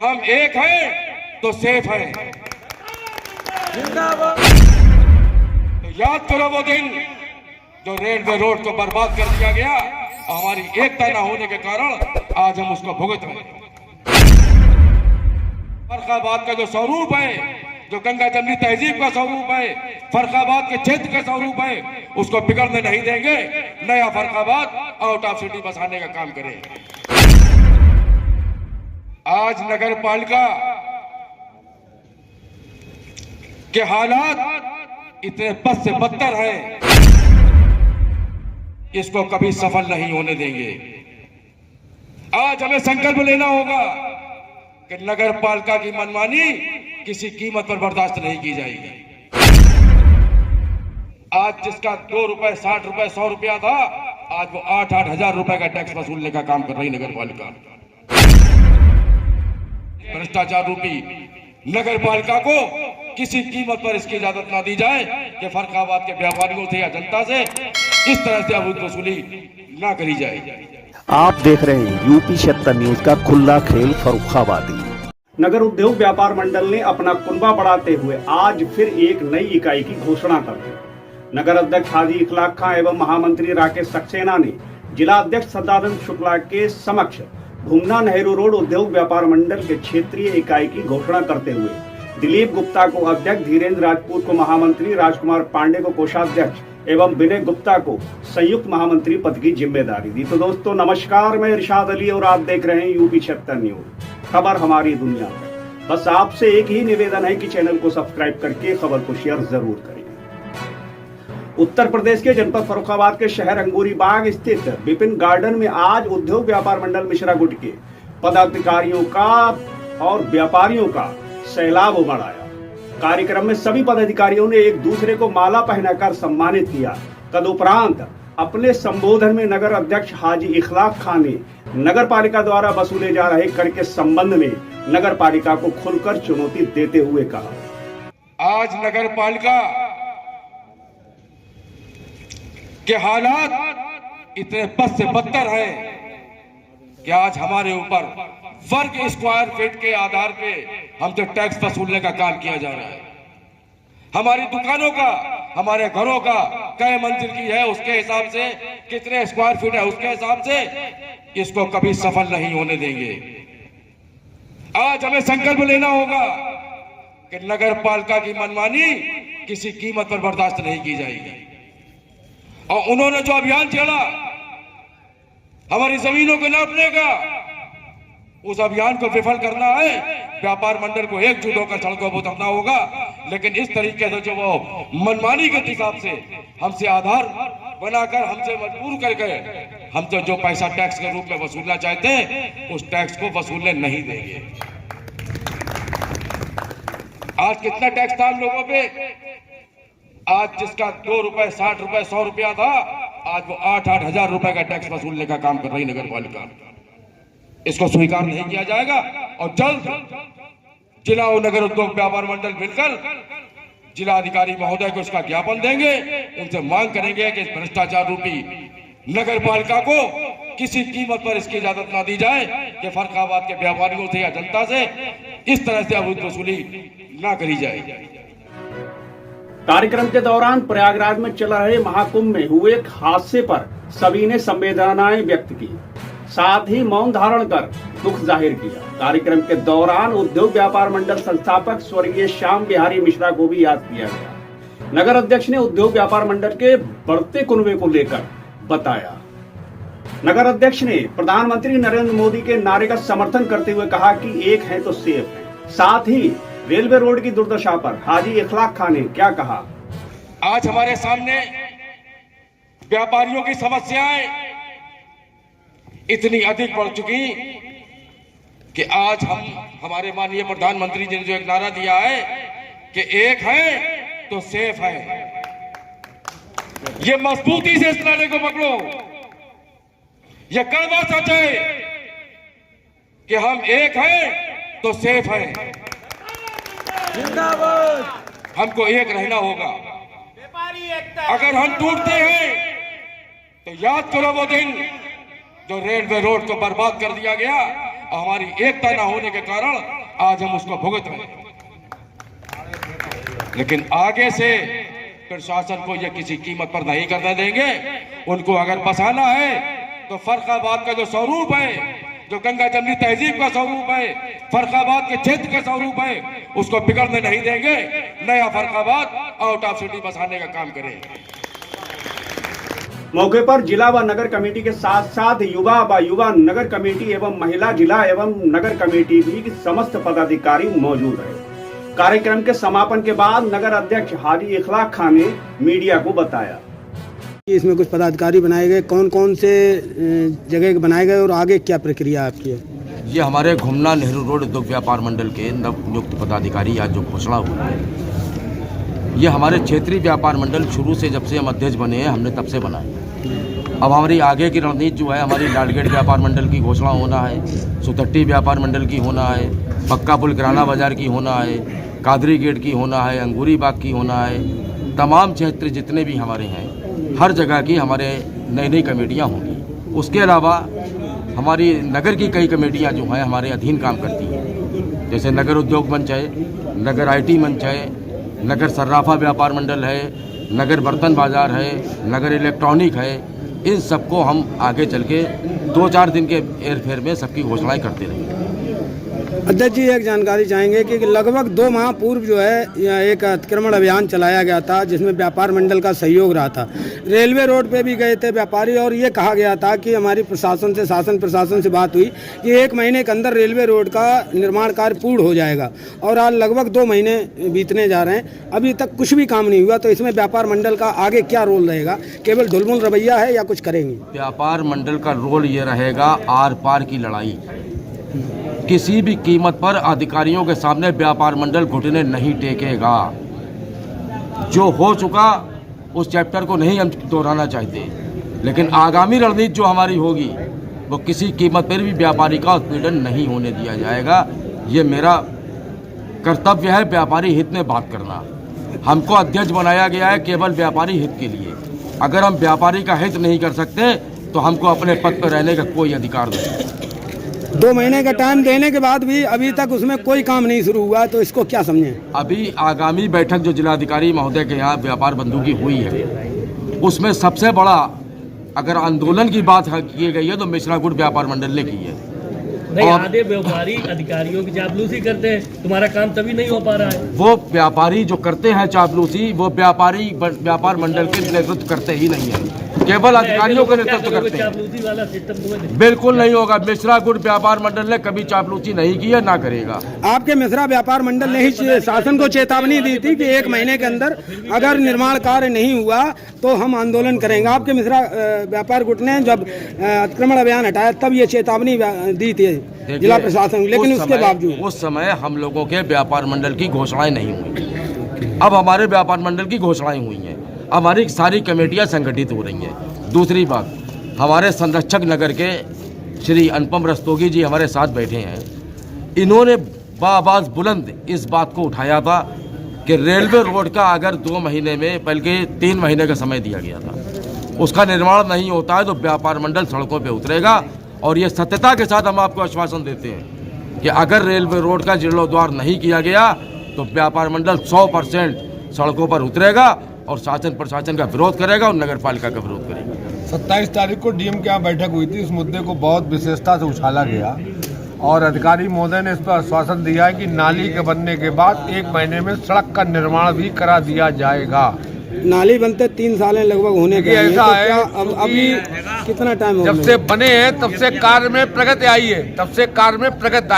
हम एक हैं तो सेफ हैं। तो याद करो वो दिन जो रेलवे रोड को बर्बाद कर दिया गया, हमारी एकता न होने के कारण आज हम उसको भुगत रहे हैं। फर्रुखाबाद का जो स्वरूप है, जो गंगा जमनी तहजीब का स्वरूप है, फर्रुखाबाद के क्षेत्र का स्वरूप है, उसको बिगड़ने नहीं देंगे। नया फर्रुखाबाद आउट ऑफ सिटी बसाने का काम करें। आज नगर पालिका के हालात इतने बद से बदतर हैं, इसको कभी सफल नहीं होने देंगे। आज हमें संकल्प लेना होगा कि नगर पालिका की मनमानी किसी कीमत पर बर्दाश्त नहीं की जाएगी। आज जिसका 2 रुपए 60 रुपए 100 रुपया था, आज वो 8-8 हजार रुपए का टैक्स वसूलने का काम कर रही नगर पालिका। भ्रष्टाचार रूपी नगर पालिका को किसी कीमत पर इसकी इजाजत ना दी जाए कि फर्रुखाबाद के व्यापारियों से या जनता से इस तरह से अवैध वसूली ना करी जाए। आप देख रहे हैं यूपी 76 न्यूज का खुला खेल फर्रुखाबादी। नगर उद्योग व्यापार मंडल ने अपना कुनबा बढ़ाते हुए आज फिर एक नई इकाई की घोषणा कर दी। नगर अध्यक्ष हाजी इखलाक खां एवं महामंत्री राकेश सक्सेना ने जिला अध्यक्ष सदानंद शुक्ला के समक्ष घुमना नेहरू रोड उद्योग व्यापार मंडल के क्षेत्रीय इकाई की घोषणा करते हुए दिलीप गुप्ता को अध्यक्ष, धीरेन्द्र राजपूत को महामंत्री, राजकुमार पांडे को कोषाध्यक्ष एवं विनय गुप्ता को संयुक्त महामंत्री पद की जिम्मेदारी दी। तो दोस्तों नमस्कार, मैं इरशाद अली और आप देख रहे हैं यूपी 76 न्यूज, खबर हमारी दुनिया में। बस आपसे एक ही निवेदन है कि चैनल को सब्सक्राइब करके खबर को शेयर जरूर करें। उत्तर प्रदेश के जनपद फर्रुखाबाद के शहर अंगूरी बाग स्थित विपिन गार्डन में आज उद्योग व्यापार मंडल मिश्रा गुट के पदाधिकारियों का और व्यापारियों का सैलाब उमड़ आया। कार्यक्रम में सभी पदाधिकारियों ने एक दूसरे को माला पहनाकर सम्मानित किया। तदुपरांत अपने संबोधन में नगर अध्यक्ष हाजी इखलाक खां ने नगर पालिका द्वारा वसूले जा रहे कर के संबंध में नगर पालिका को खुलकर चुनौती देते हुए कहा, आज नगर पालिका के हालात इतने बद से बदतर हैं कि आज हमारे ऊपर वर्ग स्क्वायर फीट के आधार पे हमसे टैक्स वसूलने का काम किया जा रहा है। हमारी दुकानों का, हमारे घरों का कई मंजिल की है उसके हिसाब से, कितने स्क्वायर फीट है उसके हिसाब से, इसको कभी सफल नहीं होने देंगे। आज हमें संकल्प लेना होगा कि नगर पालिका की मनमानी किसी कीमत पर बर्दाश्त नहीं की जाएगी। और उन्होंने जो अभियान चला हमारी जमीनों को नापने का, उस अभियान को विफल करना है। व्यापार मंडल को एकजुट होकर सड़कों पर उतरना होगा। लेकिन इस तरीके से जो वो मनमानी के हिसाब से हमसे आधार बनाकर हमसे मजबूर करके हमसे जो पैसा टैक्स के रूप में वसूलना चाहते हैं, उस टैक्स को वसूलने नहीं देंगे। आज कितना टैक्स था हम लोगों पे? आज जिसका 2 रुपए 60 रुपए 100 रुपया था, आज वो 8-8 हजार रुपए का टैक्स वसूलने का काम कर रही नगर पालिका। इसको स्वीकार नहीं किया जाएगा और जल्द जिला और नगर उद्योग व्यापार मंडल मिलकर जिला अधिकारी महोदय को इसका ज्ञापन देंगे। उनसे मांग करेंगे कि इस भ्रष्टाचार रूपी नगर पालिका को किसी कीमत पर इसकी इजाजत ना दी जाए कि फर्रुखाबाद के व्यापारियों से या जनता से इस तरह से अवैध वसूली ना करी जाए। कार्यक्रम के दौरान प्रयागराज में चल रहे महाकुंभ में हुए एक हादसे पर सभी ने संवेदनाएं व्यक्त की, साथ ही मौन धारण कर दुख जाहिर किया। कार्यक्रम के दौरान उद्योग व्यापार मंडल संस्थापक स्वर्गीय श्याम बिहारी मिश्रा को भी याद किया गया। नगर अध्यक्ष ने उद्योग व्यापार मंडल के बढ़ते कुनबे को लेकर बताया। नगर अध्यक्ष ने प्रधानमंत्री नरेंद्र मोदी के नारे का समर्थन करते हुए कहा कि एक है तो सेफ है। साथ ही रेलवे रोड की दुर्दशा पर हाजी इखलाक खां ने क्या कहा, आज हमारे सामने व्यापारियों की समस्याएं इतनी अधिक बढ़ चुकी कि आज हम हमारे माननीय प्रधानमंत्री जी ने जो एक नारा दिया है कि एक है तो सेफ है, ये मजबूती से इस नारे को पकड़ो। ये कड़वा सच है कि हम एक हैं तो सेफ हैं। हमको एक रहना होगा। अगर हम टूटते हैं तो याद करो वो दिन जो रेलवे रोड को बर्बाद कर दिया गया, और हमारी एकता न होने के कारण आज हम उसको भुगत रहे हैं। लेकिन आगे से प्रशासन को यह किसी कीमत पर नहीं करने देंगे। उनको अगर बसाना है तो फर्रुखाबाद का जो स्वरूप है, जो गंगा जमनी तहजीब का स्वरूप है, फर्रुखाबाद के क्षेत्र का स्वरूप है, उसको बिगड़ने नहीं देंगे। नया फर्रुखाबाद आउट ऑफ सिटी बसाने का काम करेंगे। मौके पर जिला व नगर कमेटी के साथ साथ युवा व युवा नगर कमेटी एवं महिला जिला एवं नगर कमेटी भी समस्त पदाधिकारी मौजूद रहे। कार्यक्रम के समापन के बाद नगर अध्यक्ष हाजी इखलाक खान ने मीडिया को बताया कि इसमें कुछ पदाधिकारी बनाए गए, कौन कौन से जगह बनाए गए और आगे क्या प्रक्रिया आपकी है? ये हमारे घुमना नेहरू रोड उद्योग व्यापार मंडल के नवनियुक्त पदाधिकारी आज जो घोषणा हुई है, ये हमारे क्षेत्रीय व्यापार मंडल शुरू से जब से हम अध्यक्ष बने हैं हमने तब से बनाए। अब हमारी आगे की रणनीति जो है, हमारी लालगेट व्यापार मंडल की घोषणा होना है, सुतट्टी व्यापार मंडल की होना है, पक्का पुल किराना बाजार की होना है, कादरी गेट की होना है, अंगूरी बाग की होना है। तमाम क्षेत्र जितने भी हमारे हैं हर जगह की हमारे नई नई कमेटियाँ होंगी। उसके अलावा हमारी नगर की कई कमेटियाँ जो हैं हमारे अधीन काम करती हैं, जैसे नगर उद्योग मंच है, नगर IT मंच है, नगर सर्राफा व्यापार मंडल है, नगर बर्तन बाजार है, नगर इलेक्ट्रॉनिक है। इन सबको हम आगे चल के 2-4 दिन के एयरफेयर में सबकी घोषणाएं करते रहेंगे। अध्यक्ष जी, एक जानकारी चाहेंगे कि लगभग 2 माह पूर्व जो है यह एक अतिक्रमण अभियान चलाया गया था जिसमें व्यापार मंडल का सहयोग रहा था। रेलवे रोड पे भी गए थे व्यापारी और ये कहा गया था कि हमारी प्रशासन से, शासन प्रशासन से बात हुई कि 1 महीने के अंदर रेलवे रोड का निर्माण कार्य पूर्ण हो जाएगा, और आज लगभग 2 महीने बीतने जा रहे हैं, अभी तक कुछ भी काम नहीं हुआ। तो इसमें व्यापार मंडल का आगे क्या रोल रहेगा? केवल ढुलमुल रवैया है या कुछ करेंगे? व्यापार मंडल का रोल ये रहेगा आर पार की लड़ाई। किसी भी कीमत पर अधिकारियों के सामने व्यापार मंडल घुटने नहीं टेकेगा। जो हो चुका उस चैप्टर को नहीं हम दोहराना चाहते, लेकिन आगामी रणनीति जो हमारी होगी वो किसी कीमत पर भी व्यापारी का उत्पीड़न नहीं होने दिया जाएगा। ये मेरा कर्तव्य है व्यापारी हित में बात करना। हमको अध्यक्ष बनाया गया है केवल व्यापारी हित के लिए। अगर हम व्यापारी का हित नहीं कर सकते तो हमको अपने पद पर रहने का कोई अधिकार नहीं। 2 महीने का टाइम देने के बाद भी अभी तक उसमें कोई काम नहीं शुरू हुआ, तो इसको क्या समझें? अभी आगामी बैठक जो जिलाधिकारी महोदय के यहाँ व्यापार बंधु की हुई है, उसमें सबसे बड़ा अगर आंदोलन की बात की गई है तो मिश्रा गुड़ व्यापार मंडल ने की है। नहीं, आधे व्यापारी अधिकारियों की चापलूसी करते हैं, तुम्हारा काम तभी नहीं हो पा रहा है। वो व्यापारी जो करते हैं चापलूसी, वो व्यापार मंडल के नेतृत्व करते ही नहीं है, केवल अधिकारियों का नेतृत्व करते हैं। चापलूसी वाला सिस्टम तुम्हें बिल्कुल नहीं होगा। मिश्रा गुड़ व्यापार मंडल ने कभी चापलूसी नहीं की है, ना करेगा। आपके मिश्रा व्यापार मंडल ने ही शासन को चेतावनी दी थी कि 1 महीने के अंदर अगर निर्माण कार्य नहीं हुआ तो हम आंदोलन करेंगे। आपके मिश्रा व्यापार गुट ने जब अतिक्रमण अभियान हटाया तब ये चेतावनी दी थी जिला प्रशासन, लेकिन उसके बावजूद उस समय हम लोगों के व्यापार मंडल की घोषणाएं नहीं हुई। अब हमारे व्यापार मंडल की घोषणाएं हुई हैं, हमारी सारी कमेटियां संगठित हो रही हैं। दूसरी बात, हमारे संरक्षक नगर के श्री अनुपम रस्तोगी जी हमारे साथ बैठे हैं। इन्होंने बाआवाज़ बुलंद इस बात को उठाया था कि रेलवे रोड का अगर 2 महीने में, बल्कि 3 महीने का समय दिया गया था, उसका निर्माण नहीं होता है तो व्यापार मंडल सड़कों पर उतरेगा। और ये सत्यता के साथ हम आपको आश्वासन देते हैं कि अगर रेलवे रोड का जीर्णोद्धार नहीं किया गया तो व्यापार मंडल 100% सड़कों पर उतरेगा और शासन प्रशासन का विरोध करेगा और नगर पालिका का विरोध करेगा। 27 तारीख को डीएम के यहाँ बैठक हुई थी। इस मुद्दे को बहुत विशेषता से उछाला गया और अधिकारी महोदय ने इस पर आश्वासन दिया है कि नाली के बनने के बाद 1 महीने में सड़क का निर्माण भी करा दिया जाएगा। नाली बनते 3 साल लगभग होने के ऐसा तो है, अब अभी कितना टाइम हो जब से बने हैं तब से कार्य में प्रगति आई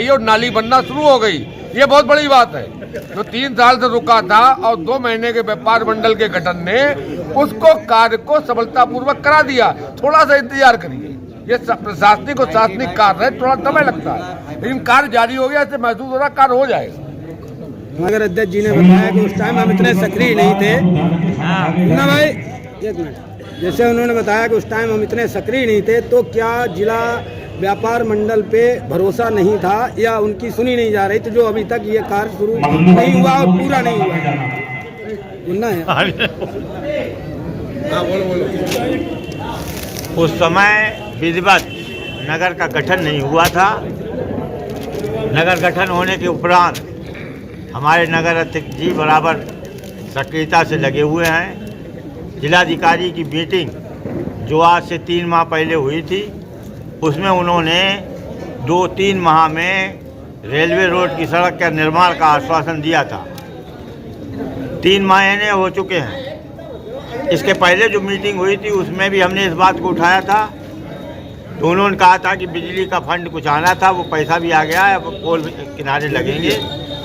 है, और नाली बनना शुरू हो गई। ये बहुत बड़ी बात है। जो 3 साल से रुका था और 2 महीने के व्यापार मंडल के गठन ने उसको कार्य को सफलतापूर्वक करा दिया। थोड़ा सा इंतजार करिए, ये प्रशासनिक और शासनिक कार्य है, थोड़ा समय लगता है, लेकिन कार्य जारी हो गया, ऐसे महसूस हो रहा कार्य हो जाएगा। नगर अध्यक्ष जी ने बताया कि उस टाइम हम इतने सक्रिय नहीं थे ना भाई, 1 मिनट। जैसे उन्होंने बताया कि उस टाइम हम इतने सक्रिय नहीं थे, तो क्या जिला व्यापार मंडल पे भरोसा नहीं था या उनकी सुनी नहीं जा रही थी जो अभी तक ये कार्य शुरू नहीं हुआ और पूरा नहीं हुआ? बोलना है। उस समय विधिवत नगर का गठन नहीं हुआ था नगर गठन होने के उपरांत हमारे नगर अध्यक्ष जी बराबर सक्रियता से लगे हुए हैं। जिलाधिकारी की मीटिंग जो आज से 3 माह पहले हुई थी, उसमें उन्होंने 2-3 माह में रेलवे रोड की सड़क के निर्माण का आश्वासन दिया था। 3 महीने हो चुके हैं। इसके पहले जो मीटिंग हुई थी उसमें भी हमने इस बात को उठाया था, तो उन्होंने कहा था कि बिजली का फंड कुछ आना था, वो पैसा भी आ गया है, अब पोल किनारे लगेंगे।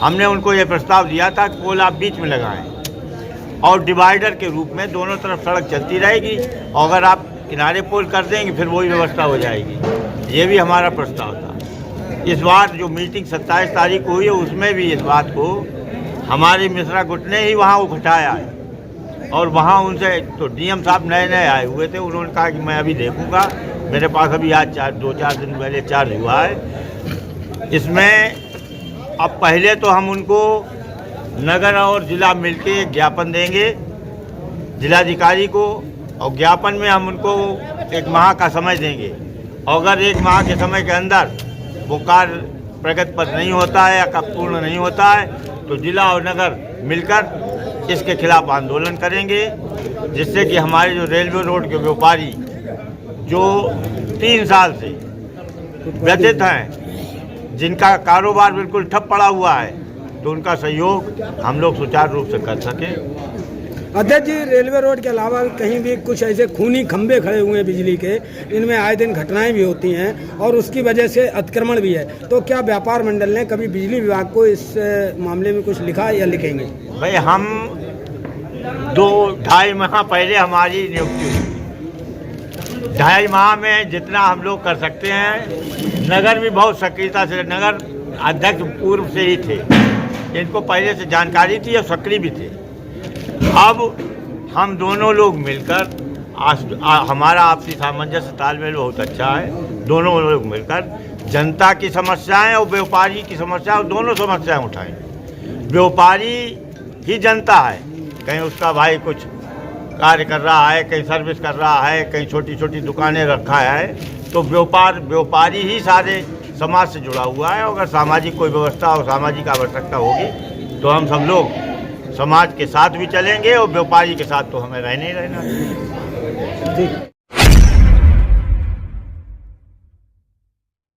हमने उनको ये प्रस्ताव दिया था कि पोल आप बीच में लगाएं और डिवाइडर के रूप में दोनों तरफ सड़क चलती रहेगी, और अगर आप किनारे पोल कर देंगे फिर वही व्यवस्था हो जाएगी। ये भी हमारा प्रस्ताव था। इस बार जो मीटिंग 27 तारीख को हुई है उसमें भी इस बात को हमारे मिश्रा गुट ने ही वहाँ उठाया है, और वहाँ उनसे तो डीएम साहब नए आए हुए थे, उन्होंने कहा कि मैं अभी देखूंगा, मेरे पास अभी आज 2-4 दिन पहले चार्ज हुआ है। इसमें अब पहले तो हम उनको नगर और जिला मिलके एक ज्ञापन देंगे जिलाधिकारी को, और ज्ञापन में हम उनको 1 माह का समय देंगे, और अगर 1 माह के समय के अंदर वो कार्य प्रगति पर नहीं होता है या पूर्ण नहीं होता है तो जिला और नगर मिलकर इसके खिलाफ आंदोलन करेंगे, जिससे कि हमारे जो रेलवे रोड के व्यापारी जो 3 साल से व्यथित हैं, जिनका कारोबार बिल्कुल ठप पड़ा हुआ है, तो उनका सहयोग हम लोग सुचारू रूप से कर सकें। अध्यक्ष जी, रेलवे रोड के अलावा कहीं भी कुछ ऐसे खूनी खंभे खड़े हुए हैं बिजली के, इनमें आए दिन घटनाएं भी होती हैं और उसकी वजह से अतिक्रमण भी है, तो क्या व्यापार मंडल ने कभी बिजली विभाग को इस मामले में कुछ लिखा या लिखेंगे? भाई, हम 2-2.5 माह पहले हमारी नियुक्ति हुई। 2.5 माह में जितना हम लोग कर सकते हैं, नगर भी बहुत सक्रियता से, नगर अध्यक्ष पूर्व से ही थे, इनको पहले से जानकारी थी और सक्रिय भी थे। अब हम दोनों लोग मिलकर हमारा आपसी सामंजस्य तालमेल बहुत अच्छा है। दोनों लोग मिलकर जनता की समस्याएं और व्यापारी की समस्याएं, दोनों समस्याएं उठाएं। व्यापारी ही जनता है, कहीं उसका भाई कुछ कार्य कर रहा है, कहीं सर्विस कर रहा है, कहीं छोटी छोटी दुकानें रखा है, तो व्यापारी ही सारे समाज से जुड़ा हुआ है। अगर सामाजिक कोई व्यवस्था और सामाजिक आवश्यकता होगी तो हम सब लोग समाज के साथ भी चलेंगे, और व्यापारी के साथ तो हमें रहना ही रहना है।